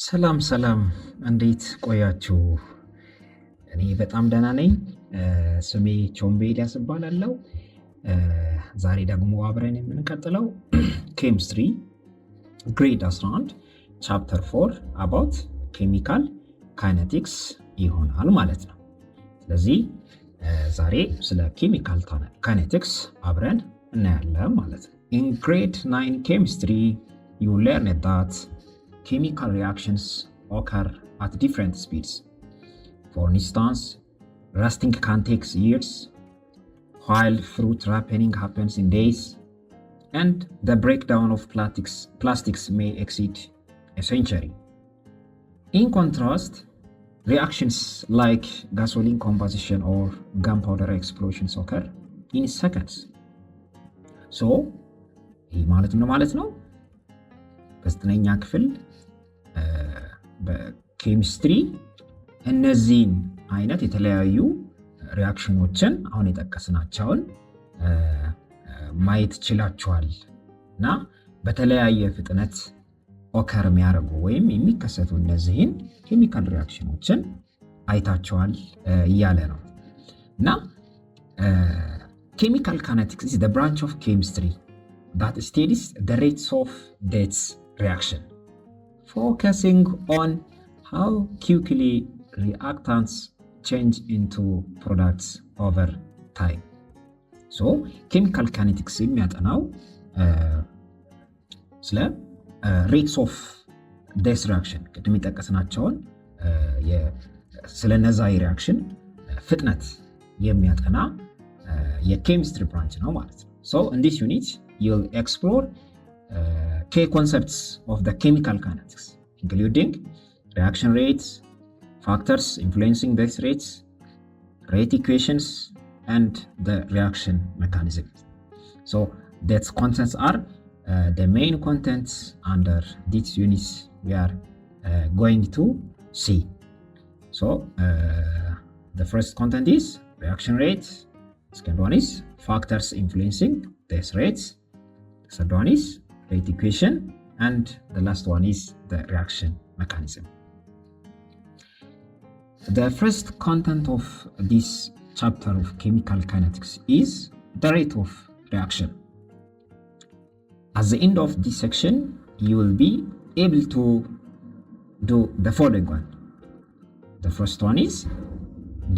ሰላም ሰላም፣ እንዴት ቆያችሁ? እኔ በጣም ደህና ነኝ። ስሜ ቾምቤ ኤልያስ እባላለሁ። ዛሬ ደግሞ አብረን የምንቀጥለው ኬሚስትሪ ግሬድ 11 ቻፕተር 4 አባውት ኬሚካል ካይነቲክስ ይሆናል ማለት ነው። ስለዚህ ዛሬ ስለ ኬሚካል ካይነቲክስ አብረን እናያለን ማለት ነው። ኢን ግሬድ 9 ኬሚስትሪ ዩ ለርን ዳት chemical reactions occur at different speeds. For instance, rusting can take years, while fruit ripening happens in days, and the breakdown of plastics may exceed a century. In contrast, reactions like gasoline composition or gunpowder explosions occur in seconds. So, ይህ ማለት ነው በዘጠነኛ ክፍል በኬሚስትሪ እነዚህን አይነት የተለያዩ ሪያክሽኖችን አሁን የጠቀስናቸውን ማየት ችላችኋል እና በተለያየ ፍጥነት ኦከር የሚያደርጉ ወይም የሚከሰቱ እነዚህን ኬሚካል ሪያክሽኖችን አይታችኋል እያለ ነው እና ኬሚካል ካይነቲክስ is the branch of chemistry that studies the rates of this reaction, focusing on how quickly reactants change into products over time. So chemical kinetics የሚያጠናው ስለ rates of this reaction ቅድም የጠቀስናቸውን ስለነዛ ሪአክሽን ፍጥነት የሚያጠና የኬሚስትሪ ብራንች ነው ማለት ነው። So in this unit you'll explore key concepts of the chemical kinetics, including reaction rates, factors influencing these rates, rate equations, and the reaction mechanism. So these contents are the main contents under these units we are going to see. So the first content is reaction rates, second one is factors influencing these rates, the third one is rate equation, and the last one is the reaction mechanism. The first content of this chapter of chemical kinetics is the rate of reaction. At the end of this section, you will be able to do the following one. The first one is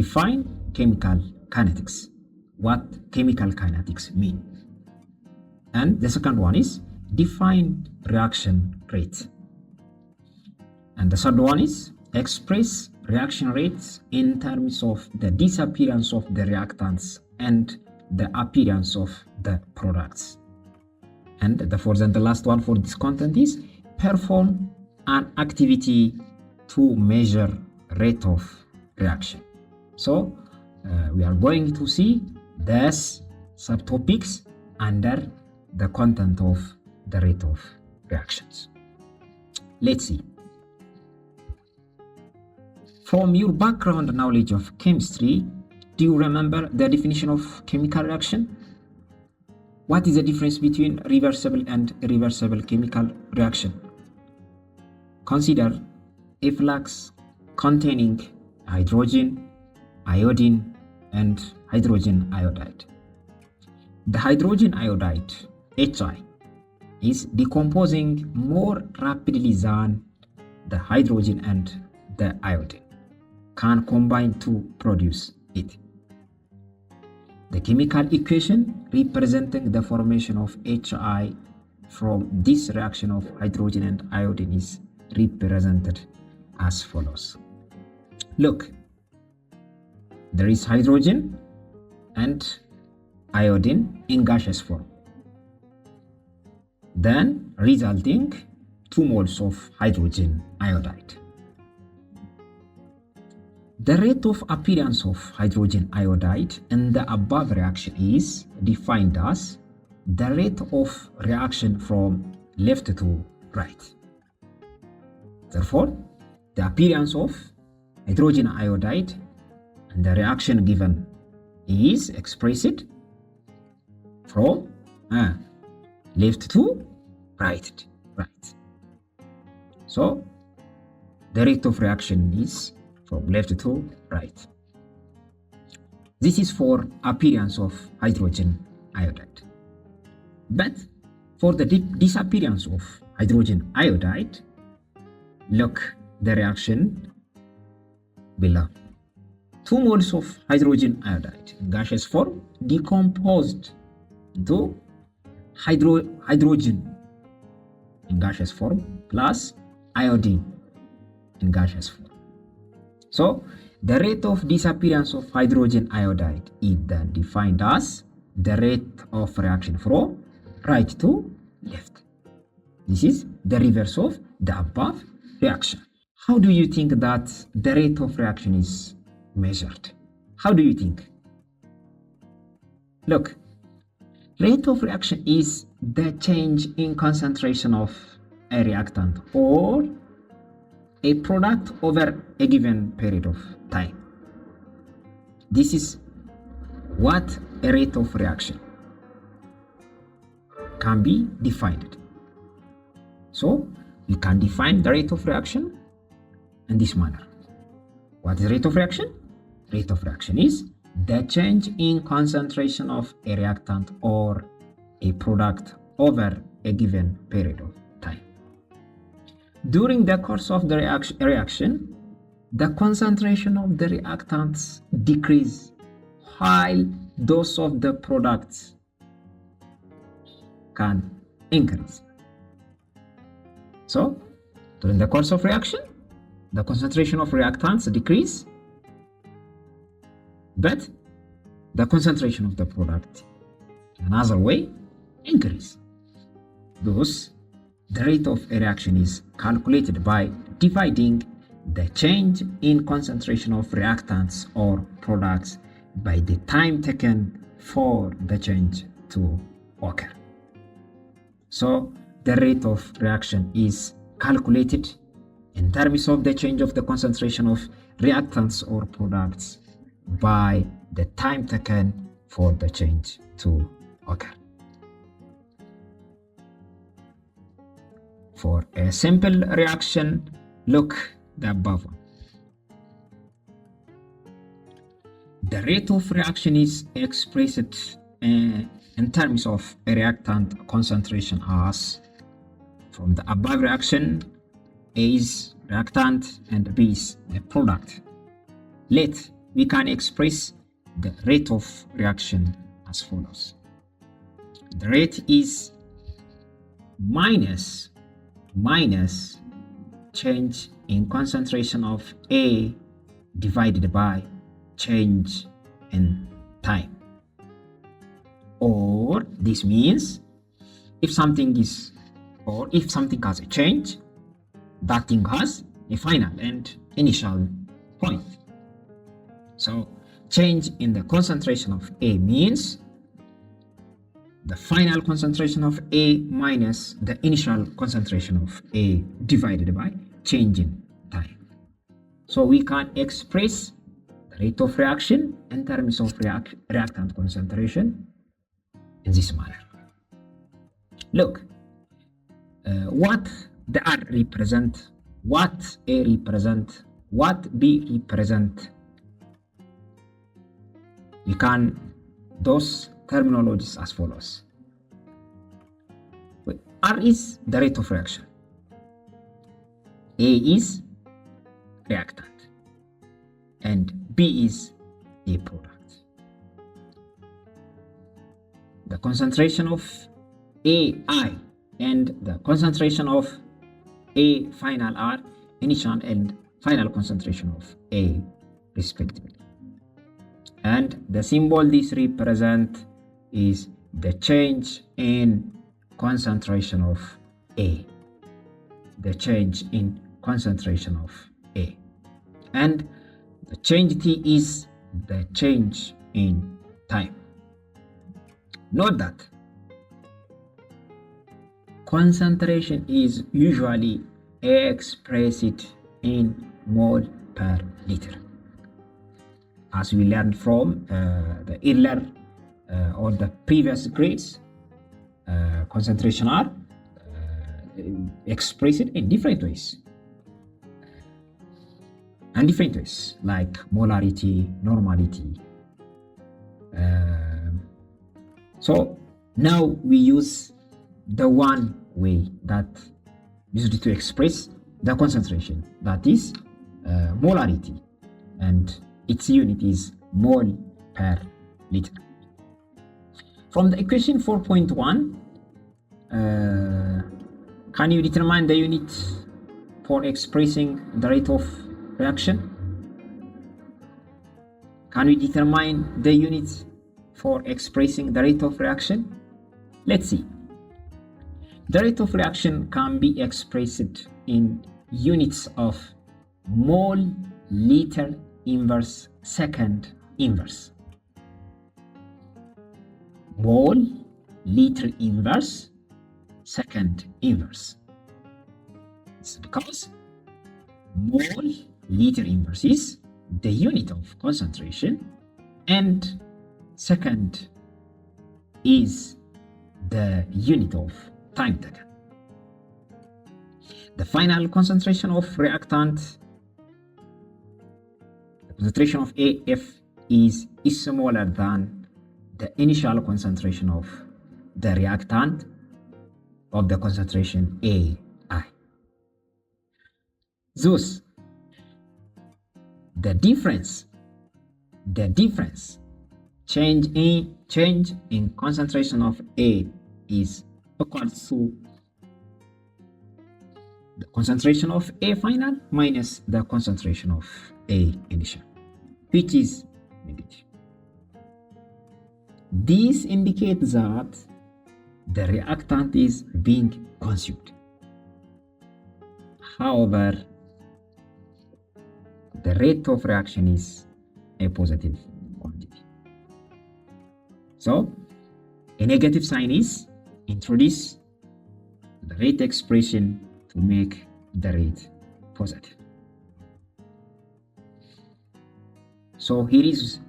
define chemical kinetics. What chemical kinetics mean? And the second one is define reaction rate. And the third one is express reaction rates in terms of the disappearance of the reactants and the appearance of the products. And the fourth and the last one for this content is perform an activity to measure rate of reaction. So we are going to see these subtopics under the content of the rate of reactions. Let's see. From your background knowledge of chemistry, do you remember the definition of chemical reaction? What is the difference between reversible and irreversible chemical reaction? Consider a flux containing hydrogen, iodine, and hydrogen iodide. The hydrogen iodide, Hi, is decomposing more rapidly than the hydrogen and the iodine can combine to produce it. The chemical equation representing the formation of Hi from this reaction of hydrogen and iodine is represented as follows. Look, there is hydrogen and iodine in gaseous form, then resulting 2 moles of hydrogen iodide. The rate of appearance of hydrogen iodide in the above reaction is defined as the rate of reaction from left to right. Therefore, the appearance of hydrogen iodide and the reaction given is expressed from left to right. So the rate of reaction is from left to right. This is for appearance of hydrogen iodide. But for the disappearance of hydrogen iodide, look the reaction below. 2 moles of hydrogen iodide in gaseous form decomposed into hydrogen in gaseous form plus iodine in gaseous form. So the rate of disappearance of hydrogen iodide is then defined as the rate of reaction from right to left. This is the reverse of the above reaction. How do you think that the rate of reaction is measured? How do you think? Look, rate of reaction is the change in concentration of a reactant or a product over a given period of time. This is what a rate of reaction can be defined. So we can define the rate of reaction in this manner. What is rate of reaction? Rate of reaction is the change in concentration of a reactant or a product over a given period of time. During the course of the reaction, the concentration of the reactants decrease while those of the products can increase. So, during the course of reaction, the concentration of reactants decrease, but the concentration of the product in another way increase. Thus, the rate of a reaction is calculated by dividing the change in concentration of reactants or products by the time taken for the change to occur. So the rate of reaction is calculated in terms of the change of the concentration of reactants or products by the time taken for the change to occur. For a simple reaction, look the above one. The rate of reaction is expressed in terms of a reactant concentration as from the above reaction, A is reactant and B is a product. Let we can express the rate of reaction as follows. The rate is minus change in concentration of A divided by change in time. Or this means if something has a change, that thing has a final and initial point. So change in the concentration of A means the final concentration of A minus the initial concentration of A divided by change in time. So we can express the rate of reaction in terms of reactant concentration in this manner. Look, what the R represent, what A represent, what B represent. We can those terminologies as follows. R is the rate of reaction. A is reactant. And B is a product. The concentration of AI and the concentration of A final are initial and final concentration of A respectively. And the symbol this represents is the change in concentration of A. The change in concentration of A. And the change T is the change in time. Note that concentration is usually expressed in mole per liter. As we learned from the earlier or the previous grades, concentration are expressed in different ways. and different ways like molarity, normality. So now we use the one way that used to express the concentration, that is molarity, and its unit is mole per liter. From the equation 4.1, can you determine the unit for expressing the rate of reaction? Can we determine the unit for expressing the rate of reaction? Let's see. The rate of reaction can be expressed in units of mole liter inverse second inverse. Mole liter inverse second inverse. It's because mole liter inverse is the unit of concentration and second is the unit of time taken. The final concentration of reactant, the concentration of AF is smaller than the initial concentration of the reactant of the concentration AI. Thus, the difference change in concentration of A is equal to the concentration of A final minus the concentration of A initial, which is negative. This indicates that the reactant is being consumed. However, the rate of reaction is a positive quantity. So, a negative sign is introduced the rate expression to make the rate positive. So here is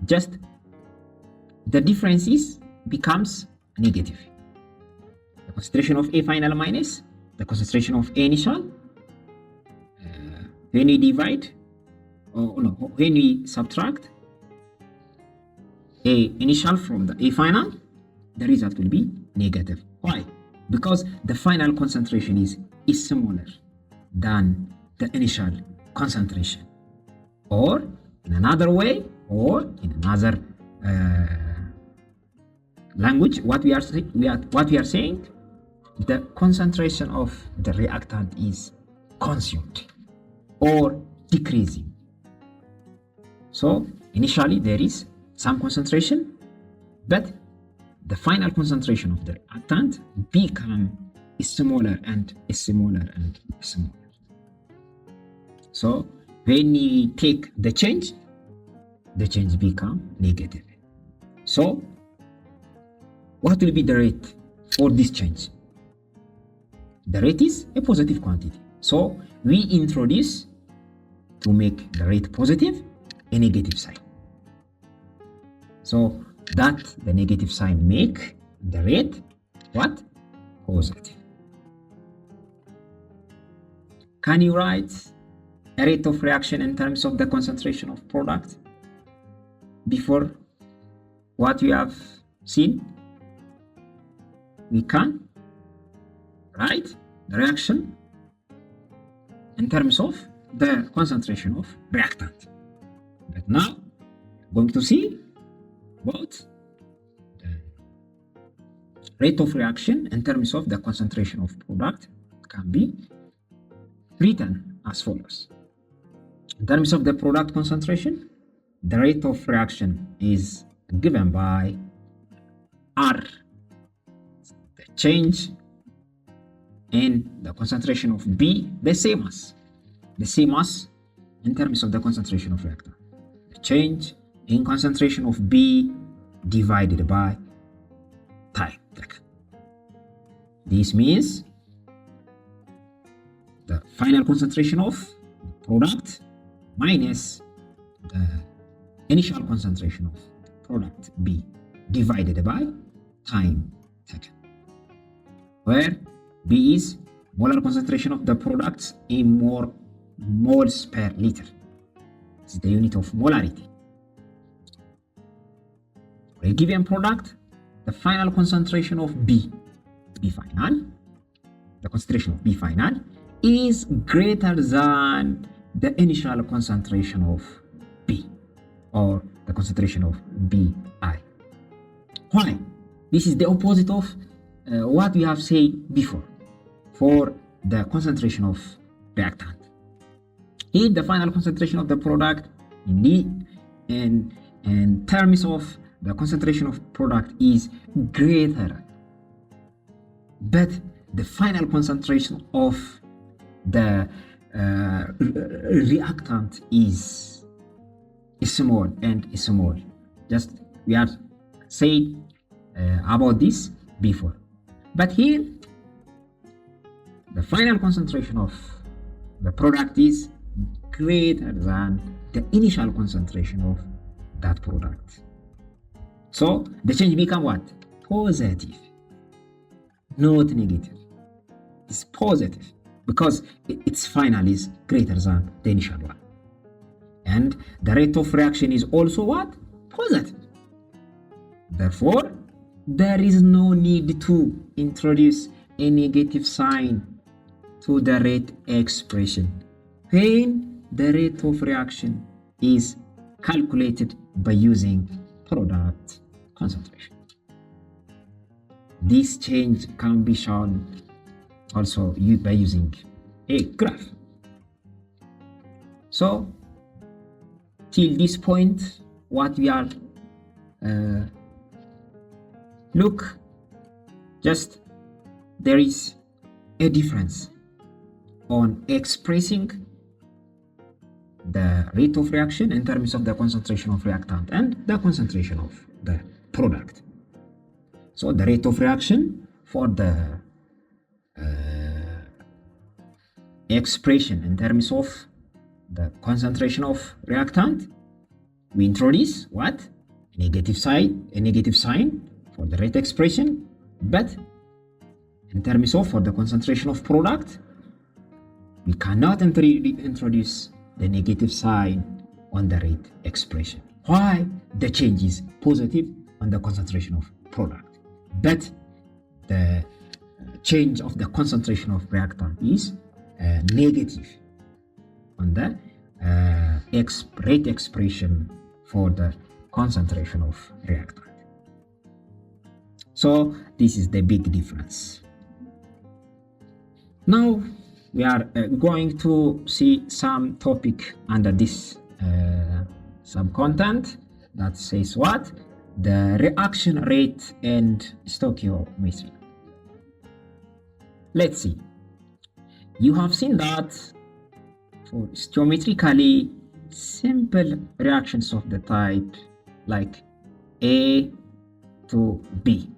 just the differences becomes negative. The concentration of A final minus the concentration of A initial. When we divide, when we subtract A initial from the A final, the result will be negative. Why? Because the final concentration is smaller than the initial concentration. Or in another way, or in another language, what we are saying, the concentration of the reactant is consumed or decreasing. So initially there is some concentration, but the final concentration of the reactant become smaller and smaller and smaller. So when we take the change become negative. So what will be the rate for this change? The rate is a positive quantity. So we introduce, to make the rate positive, a negative sign. So that the negative sign make the rate what? Positive. Can you write a rate of reaction in terms of the concentration of product before what we have seen? We can write the reaction in terms of the concentration of reactant. But now we're going to see about the rate of reaction in terms of the concentration of product can be written as follows. In terms of the product concentration, the rate of reaction is given by R, the change in the concentration of B, the same as in terms of the concentration of reactant. The change in concentration of B divided by time taken. This means the final concentration of product minus the initial concentration of product B divided by time taken, where B is molar concentration of the products in more moles per liter. It's the unit of molarity. For a given product, the final concentration of B final, the concentration of B final is greater than the initial concentration of B, or the concentration of BI. Why? This is the opposite of what we have said before for the concentration of reactant. If the final concentration of the product in terms of the concentration of product is greater, but the final concentration of the reactant is small and small. Just we have said about this before. But here, the final concentration of the product is greater than the initial concentration of that product. So the change become what? Positive, not negative. It's positive because its final is greater than the initial one. And the rate of reaction is also what? Positive. Therefore, there is no need to introduce a negative sign to the rate expression when the rate of reaction is calculated by using product concentration. This change can be shown also by using a graph. So, till this point, what we are look, just there is a difference on expressing the rate of reaction in terms of the concentration of reactant and the concentration of the product. So the rate of reaction for the expression in terms of the concentration of reactant, we introduce what? A negative sign for the rate expression, but in terms of for the concentration of product, we cannot introduce the negative sign on the rate expression. Why? The change is positive on the concentration of product, but the change of the concentration of reactant is negative on the rate expression for the concentration of reactant. So this is the big difference. Now we are going to see some topic under this sub-content that says what? The reaction rate and stoichiometry. Let's see. You have seen that for stoichiometrically simple reactions of the type like A to B,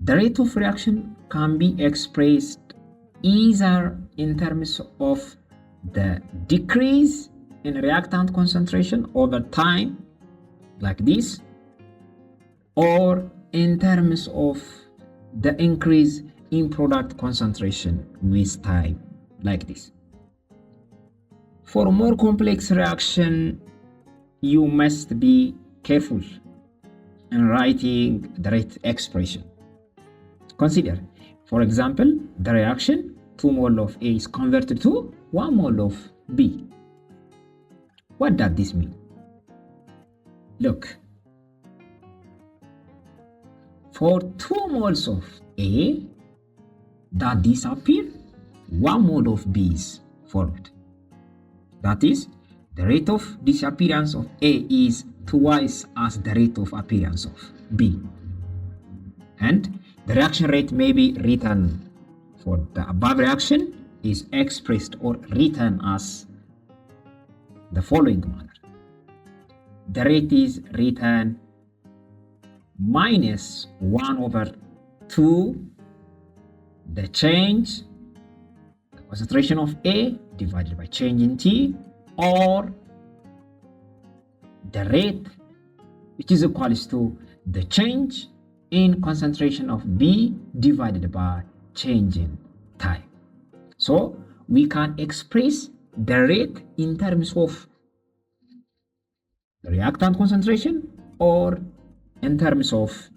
the rate of reaction can be expressed either in terms of the decrease in reactant concentration over time, like this, or in terms of the increase in product concentration with time, like this. For a more complex reaction, you must be careful in writing the rate expression. Consider, for example, the reaction 2 mole of A is converted to 1 mole of B. What does this mean? Look, for 2 moles of A that disappear, 1 mole of B is formed. That is, the rate of disappearance of A is twice as the rate of appearance of B. And the reaction rate may be written for the above reaction is expressed or written as the following manner. The rate is written minus 1 over 2 the change, the concentration of A divided by change in T, or the rate which is equals to the change in concentration of B divided by change in time. So we can express the rate in terms of the reactant concentration or in terms of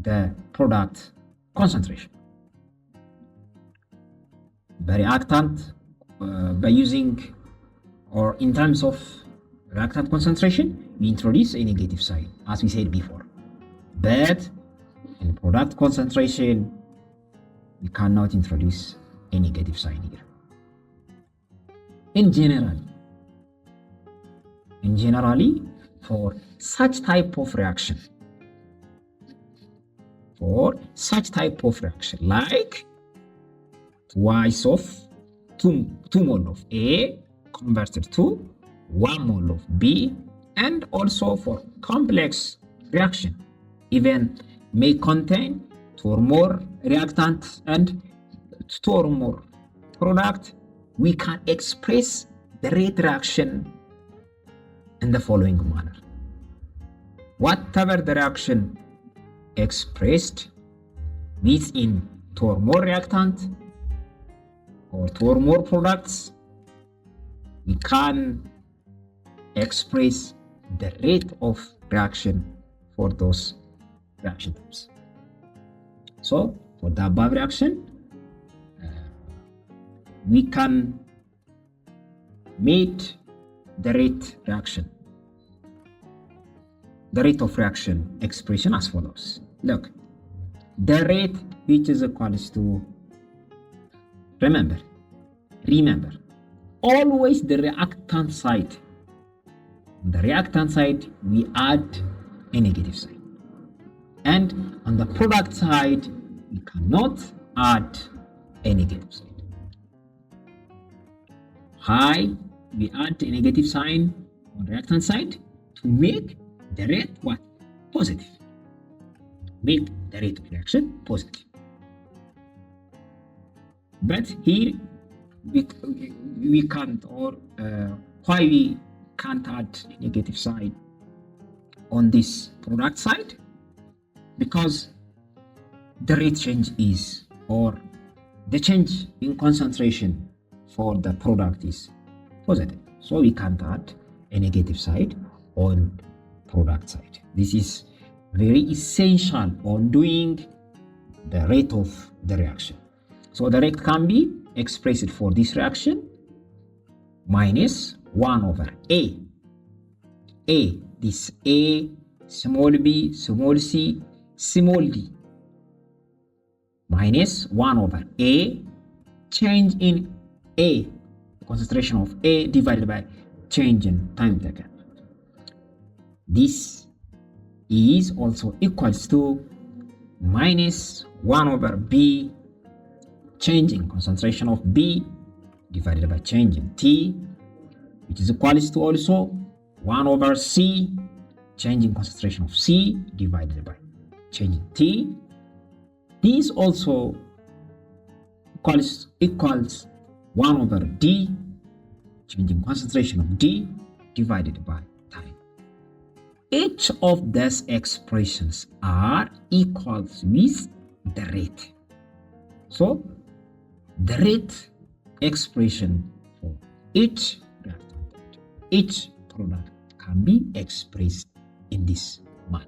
the product concentration. The reactant by using or in terms of reactant concentration, we introduce a negative sign as we said before. But in product concentration, we cannot introduce a negative sign here. In generally, for such type of reaction, like twice of 2 mole of A converted to 1 mole of B, and also for complex reaction, even may contain 2 or more reactant and 2 or more product, we can express the rate reaction in the following manner. Whatever the reaction expressed within 2 or more reactant or 2 or more products, we can express the rate of reaction for those reaction types. So for the above reaction, we can make the rate of reaction expression as follows. Look, the rate which is equals to, remember, always the reactant side. On the reactant side, we add a negative sign. And on the product side, we cannot add a negative sign. High, we add a negative sign on the reactant side to make the rate what? Positive. Make the rate of reaction positive. But here we can't, or why we can't add a negative sign on this product side? Because the rate change is, or the change in concentration for the product is positive. So we can't add a negative side on product side. This is very essential on doing the rate of the reaction. So the rate can be expressed for this reaction minus 1 over A. This A, small b, small c, small d, minus 1 over A, change in A, concentration of A divided by change in time taken. This is also equals to minus 1 over B, change in concentration of B divided by change in T, which is equals to also 1 over C, change in concentration of C divided by change in T. This also equals 1 over D, change in concentration of D divided by time. Each of these expressions are equals with the rate. So the rate expression for each reactant, each product can be expressed in this manner.